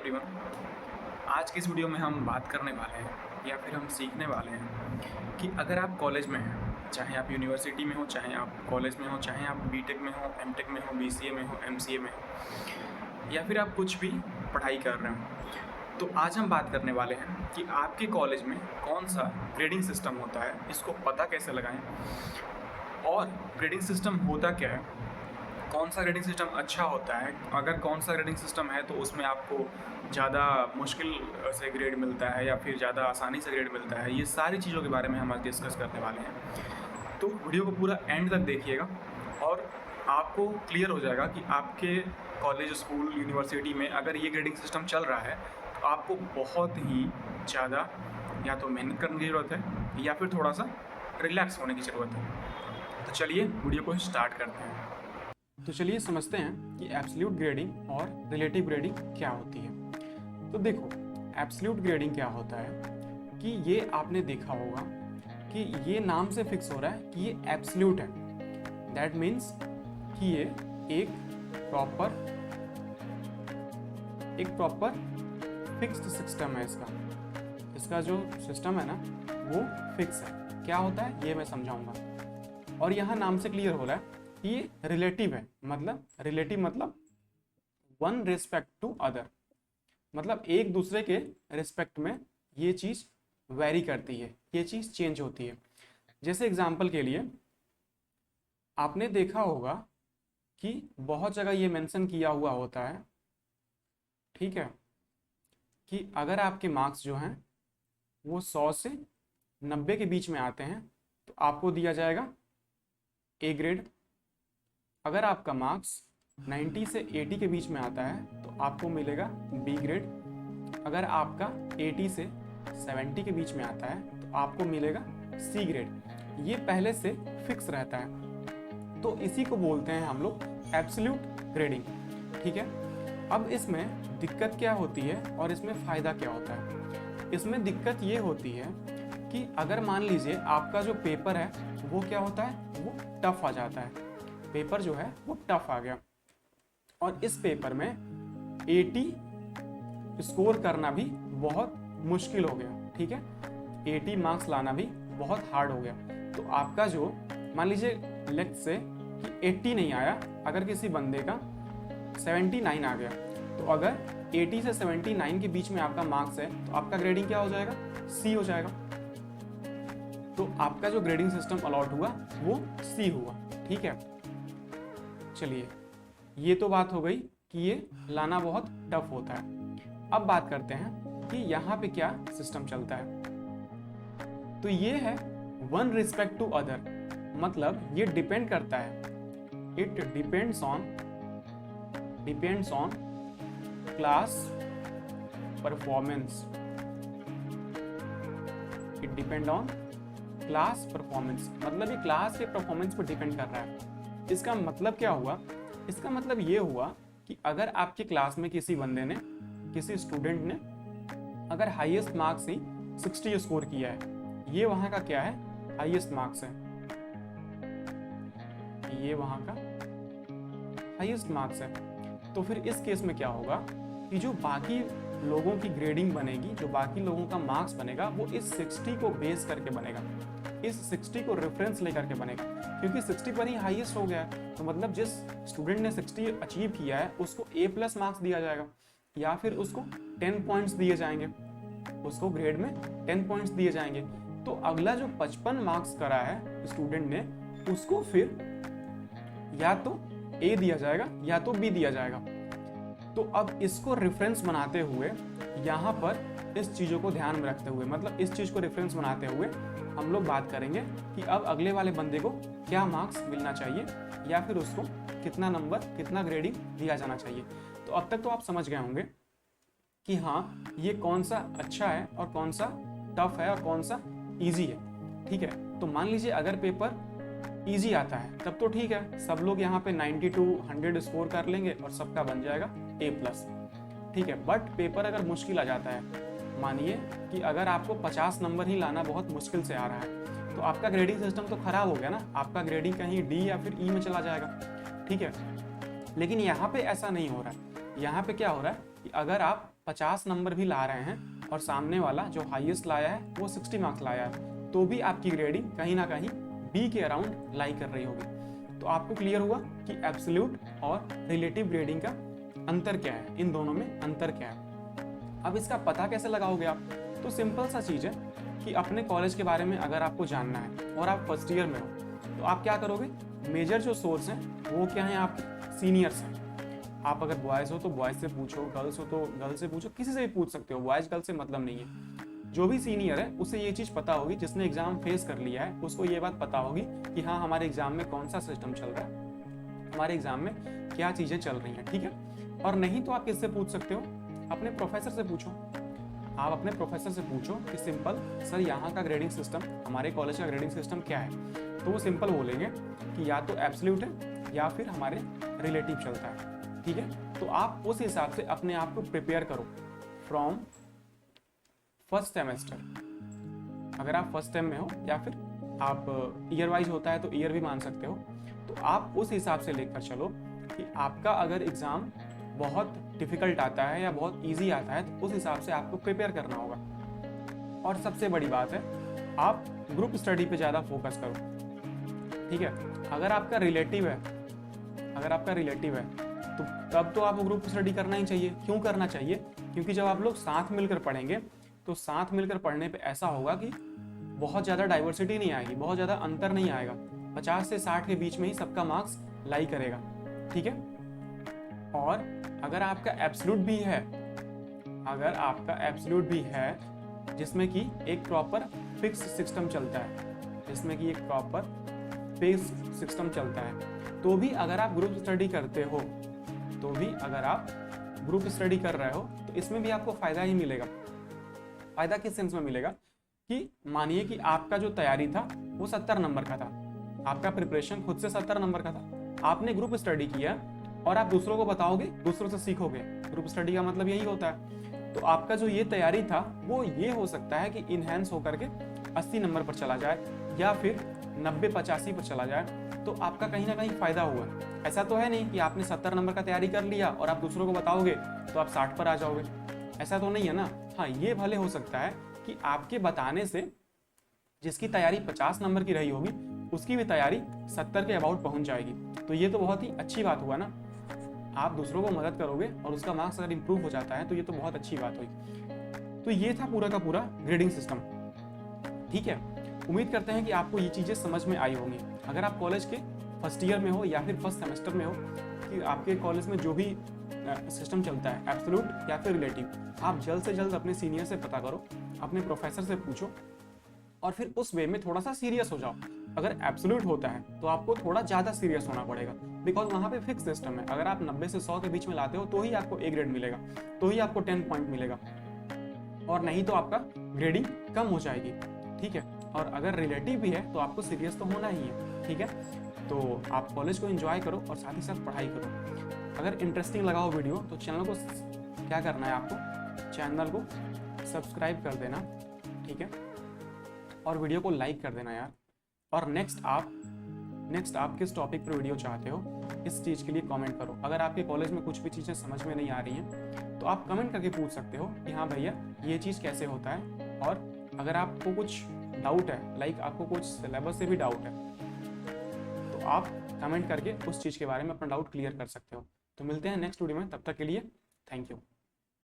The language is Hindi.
एवरीवन। आज की इस वीडियो में हम बात करने वाले हैं या फिर हम सीखने वाले हैं कि अगर आप कॉलेज में हैं, चाहे आप यूनिवर्सिटी में हो, चाहे आप कॉलेज में हो, चाहे आप बीटेक में हो, एमटेक में हो, बीसीए में हो, एमसीए में हो, या फिर आप कुछ भी पढ़ाई कर रहे हो, तो आज हम बात करने वाले हैं कि आपके कॉलेज में कौन सा ग्रेडिंग सिस्टम होता है, इसको पता कैसे लगाएं और ग्रेडिंग सिस्टम होता क्या है, कौन सा ग्रेडिंग सिस्टम अच्छा होता है, अगर कौन सा ग्रेडिंग सिस्टम है तो उसमें आपको ज़्यादा मुश्किल से ग्रेड मिलता है या फिर ज़्यादा आसानी से ग्रेड मिलता है। ये सारी चीज़ों के बारे में हम आज डिस्कस करने वाले हैं, तो वीडियो को पूरा एंड तक देखिएगा और आपको क्लियर हो जाएगा कि आपके कॉलेज, स्कूल, यूनिवर्सिटी में अगर ये ग्रेडिंग सिस्टम चल रहा है तो आपको बहुत ही ज़्यादा या तो मेहनत करने की ज़रूरत है या फिर थोड़ा सा रिलैक्स होने की ज़रूरत है। तो चलिए वीडियो को स्टार्ट करते हैं। तो चलिए समझते हैं कि एब्सोल्यूट ग्रेडिंग और रिलेटिव ग्रेडिंग क्या होती है। तो देखो, एब्सोल्यूट ग्रेडिंग क्या होता है कि ये आपने देखा होगा कि ये नाम से फिक्स हो रहा है कि ये एब्सोल्यूट है। दैट मीन्स कि ये एक प्रॉपर फिक्स्ड सिस्टम है। इसका जो सिस्टम है ना वो फिक्स है। क्या होता है ये मैं समझाऊंगा। और यहाँ नाम से क्लियर हो रहा है ये रिलेटिव है। मतलब वन रिस्पेक्ट टू अदर, मतलब एक दूसरे के रिस्पेक्ट में ये चीज़ वेरी करती है, ये चीज़ चेंज होती है। जैसे एग्जांपल के लिए आपने देखा होगा कि बहुत जगह ये मेंशन किया हुआ होता है, ठीक है, कि अगर आपके मार्क्स जो हैं वो 100 से 90 के बीच में आते हैं तो आपको दिया जाएगा ए ग्रेड। अगर आपका मार्क्स 90 से 80 के बीच में आता है तो आपको मिलेगा बी ग्रेड। अगर आपका 80 से 70 के बीच में आता है तो आपको मिलेगा सी ग्रेड। ये पहले से फिक्स रहता है, तो इसी को बोलते हैं हम लोग एब्सोल्यूट ग्रेडिंग, ठीक है। अब इसमें दिक्कत क्या होती है और इसमें फ़ायदा क्या होता है। इसमें दिक्कत ये होती है कि अगर मान लीजिए आपका जो पेपर है वो क्या होता है, वो टफ आ जाता है। पेपर जो है वो टफ आ गया और इस पेपर में 80 स्कोर करना भी बहुत मुश्किल हो गया, ठीक है। 80 मार्क्स लाना भी बहुत हार्ड हो गया। तो आपका जो मान लीजिए लेट्स से कि 80 नहीं आया, अगर किसी बंदे का 79 आ गया, तो अगर 80 से 79 के बीच में आपका मार्क्स है तो आपका ग्रेडिंग क्या हो जाएगा, सी हो जाएगा। तो आपका जो ग्रेडिंग सिस्टम अलॉट हुआ वो सी हुआ, ठीक है। चलिए, ये तो बात हो गई कि ये लाना बहुत टफ होता है। अब बात करते हैं कि यहाँ पे क्या सिस्टम चलता है। तो ये है वन रिस्पेक्ट टू अदर, मतलब ये डिपेंड करता है, it depends on class performance. It depend on class performance, मतलब ये क्लास के परफॉर्मेंस पर डिपेंड कर रहा है। इसका मतलब क्या हुआ, इसका मतलब ये हुआ कि अगर आपके क्लास में किसी बंदे ने, किसी स्टूडेंट ने अगर हाईएस्ट मार्क्स ही 60 स्कोर किया है, ये वहाँ का क्या है, हाईएस्ट मार्क्स है, ये वहाँ का हाईएस्ट मार्क्स है। तो फिर इस केस में क्या होगा कि जो बाकी लोगों की ग्रेडिंग बनेगी, जो बाकी लोगों का मार्क्स बनेगा, वो इस 60 को बेस करके बनेगा, इस 60 को रेफरेंस लेकर के बनेगा, क्योंकि 60 पर ही हाईएस्ट हो गया है। तो मतलब जिस स्टूडेंट ने 60 अचीव किया है उसको A+ मार्क्स दिया जाएगा या फिर उसको 10 पॉइंट्स दिए जाएंगे, उसको ग्रेड में 10 पॉइंट्स दिए जाएंगे। तो अगला जो 55 मार्क्स करा है स्टूडेंट ने, उसको फिर या तो ए दिया जाएगा या तो बी दिया जाएगा। तो अब इसको रेफरेंस बनाते हुए, यहाँ पर इस चीज़ों को ध्यान में रखते हुए, मतलब इस चीज़ को रेफरेंस बनाते हुए हम लोग बात करेंगे कि अब अगले वाले बंदे को क्या मार्क्स मिलना चाहिए या फिर उसको कितना नंबर, कितना ग्रेडिंग दिया जाना चाहिए। तो अब तक तो आप समझ गए होंगे कि हाँ, ये कौन सा अच्छा है और कौन सा टफ है और कौन सा इजी है, ठीक है। तो मान लीजिए अगर पेपर इजी आता है तब तो ठीक है, सब लोग यहाँ पे 90 to 100 स्कोर कर लेंगे और सबका बन जाएगा A+, ठीक है। बट पेपर अगर मुश्किल आ जाता है, मानिए कि अगर आपको 50 नंबर ही लाना बहुत मुश्किल से आ रहा है, तो आपका ग्रेडिंग सिस्टम तो खराब हो गया ना, आपका ग्रेडिंग कहीं D या फिर E में चला जाएगा, ठीक है। लेकिन यहाँ पे ऐसा नहीं हो रहा है। यहाँ पे क्या हो रहा है कि अगर आप 50 नंबर भी ला रहे हैं और सामने वाला जो हाईएस्ट लाया है वो 60 मार्क्स लाया है, तो भी आपकी ग्रेडिंग कहीं ना कहीं बी के अराउंड लाई कर रही होगी। तो आपको क्लियर हुआ कि एब्सोल्यूट और रिलेटिव ग्रेडिंग का अंतर क्या है, इन दोनों में अंतर क्या है। अब इसका पता कैसे लगाओगे आप? तो सिंपल सा चीज़ है कि अपने कॉलेज के बारे में अगर आपको जानना है और आप फर्स्ट ईयर में हो, तो आप क्या करोगे, मेजर जो सोर्स हैं वो क्या है, आपके सीनियर्स हैं। आप अगर बॉयज़ हो तो बॉयज़ से पूछो, गर्ल्स हो तो गर्ल्स से पूछो, किसी से भी पूछ सकते हो, बॉयज़ गर्ल्स से मतलब नहीं है। जो भी सीनियर है उसे ये चीज़ पता होगी, जिसने एग्जाम फेस कर लिया है उसको ये बात पता होगी कि हाँ हमारे एग्जाम में कौन सा सिस्टम चल रहा है, हमारे एग्जाम में क्या चीज़ें चल रही हैं, ठीक है। और नहीं तो आप किससे पूछ सकते हो, अपने प्रोफेसर से पूछो। आप अपने प्रोफेसर से पूछो कि सिंपल सर यहाँ का ग्रेडिंग सिस्टम, हमारे कॉलेज का ग्रेडिंग सिस्टम क्या है, तो वो सिंपल बोलेंगे कि या तो एब्सोल्यूट है या फिर हमारे रिलेटिव चलता है, ठीक है। तो आप उस हिसाब से अपने आप को प्रिपेयर करो फ्रॉम फर्स्ट सेमेस्टर। अगर आप फर्स्ट सेम में हो या फिर आप ईयर वाइज होता है तो ईयर भी मान सकते हो, तो आप उस हिसाब से लेकर चलो कि आपका अगर एग्ज़ाम बहुत डिफिकल्ट आता है या बहुत इजी आता है तो उस हिसाब से आपको प्रिपेयर करना होगा। और सबसे बड़ी बात है, आप ग्रुप स्टडी पे ज़्यादा फोकस करो, ठीक है। अगर आपका रिलेटिव है तो तब तो आपको ग्रुप स्टडी करना ही चाहिए। क्यों करना चाहिए? क्योंकि जब आप लोग साथ मिलकर पढ़ेंगे तो साथ मिलकर पढ़ने पे ऐसा होगा कि बहुत ज़्यादा डाइवर्सिटी नहीं आएगी, बहुत ज़्यादा अंतर नहीं आएगा, 50 से 60 के बीच में ही सबका मार्क्स लाई करेगा, ठीक है। और अगर आपका एब्सोल्यूट भी है, जिसमें कि एक प्रॉपर फिक्स सिस्टम चलता है, तो भी अगर आप ग्रुप स्टडी कर रहे हो तो इसमें भी आपको फायदा ही मिलेगा। फायदा किस सेंस में मिलेगा कि मानिए कि आपका जो तैयारी था वो 70 नंबर का था, आपका प्रिपरेशन खुद से 70 नंबर का था, आपने ग्रुप स्टडी किया और आप दूसरों को बताओगे, दूसरों से सीखोगे। ग्रुप स्टडी का मतलब यही होता है। तो आपका जो ये तैयारी था वो ये हो सकता है कि इनहेंस होकर के 80 नंबर पर चला जाए या फिर 90-85 पर चला जाए, तो आपका कहीं ना कहीं फायदा हुआ। ऐसा तो है नहीं कि आपने 70 नंबर का तैयारी कर लिया और आप दूसरों को बताओगे तो आप 60 पर आ जाओगे, ऐसा तो नहीं है ना। हाँ, ये भले हो सकता है कि आपके बताने से जिसकी तैयारी 50 नंबर की रही होगी उसकी भी तैयारी 70 के अबाउट पहुंच जाएगी, तो ये तो बहुत ही अच्छी बात हुआ ना। आप दूसरों को मदद करोगे और उसका मार्क्स अगर इंप्रूव हो जाता है तो ये तो बहुत अच्छी बात हुई। तो ये था पूरा का पूरा ग्रेडिंग सिस्टम, ठीक है। उम्मीद करते हैं कि आपको ये चीज़ें समझ में आई होंगी। अगर आप कॉलेज के फर्स्ट ईयर में हो या फिर फर्स्ट सेमेस्टर में हो, कि आपके कॉलेज में जो भी सिस्टम चलता है एब्सोल्यूट या फिर रिलेटिव, आप जल्द से जल्द अपने सीनियर से पता करो, अपने प्रोफेसर से पूछो और फिर उस वे में थोड़ा सा सीरियस हो जाओ। अगर एब्सोल्यूट होता है तो आपको थोड़ा ज़्यादा सीरियस होना पड़ेगा, बिकॉज वहाँ पे फिक्स सिस्टम है। अगर आप 90 से 100 के बीच में लाते हो तो ही आपको ए ग्रेड मिलेगा, तो ही आपको 10 पॉइंट मिलेगा, और नहीं तो आपका ग्रेडिंग कम हो जाएगी, ठीक है। और अगर रिलेटिव भी है तो आपको सीरियस तो होना ही है, ठीक है। तो आप कॉलेज को एंजॉय करो और साथ ही साथ पढ़ाई करो। अगर इंटरेस्टिंग लगा हो वीडियो तो चैनल को क्या करना है, आपको चैनल को सब्सक्राइब कर देना, ठीक है, और वीडियो को लाइक कर देना यार। और नेक्स्ट आप किस टॉपिक पर वीडियो चाहते हो इस चीज़ के लिए कमेंट करो। अगर आपके कॉलेज में कुछ भी चीज़ें समझ में नहीं आ रही हैं तो आप कमेंट करके पूछ सकते हो कि हाँ भैया ये चीज़ कैसे होता है। और अगर आपको कुछ डाउट है, लाइक आपको कुछ सिलेबस से भी डाउट है, तो आप कमेंट करके उस चीज़ के बारे में अपना डाउट क्लियर कर सकते हो। तो मिलते हैं नेक्स्ट वीडियो में, तब तक के लिए थैंक यू।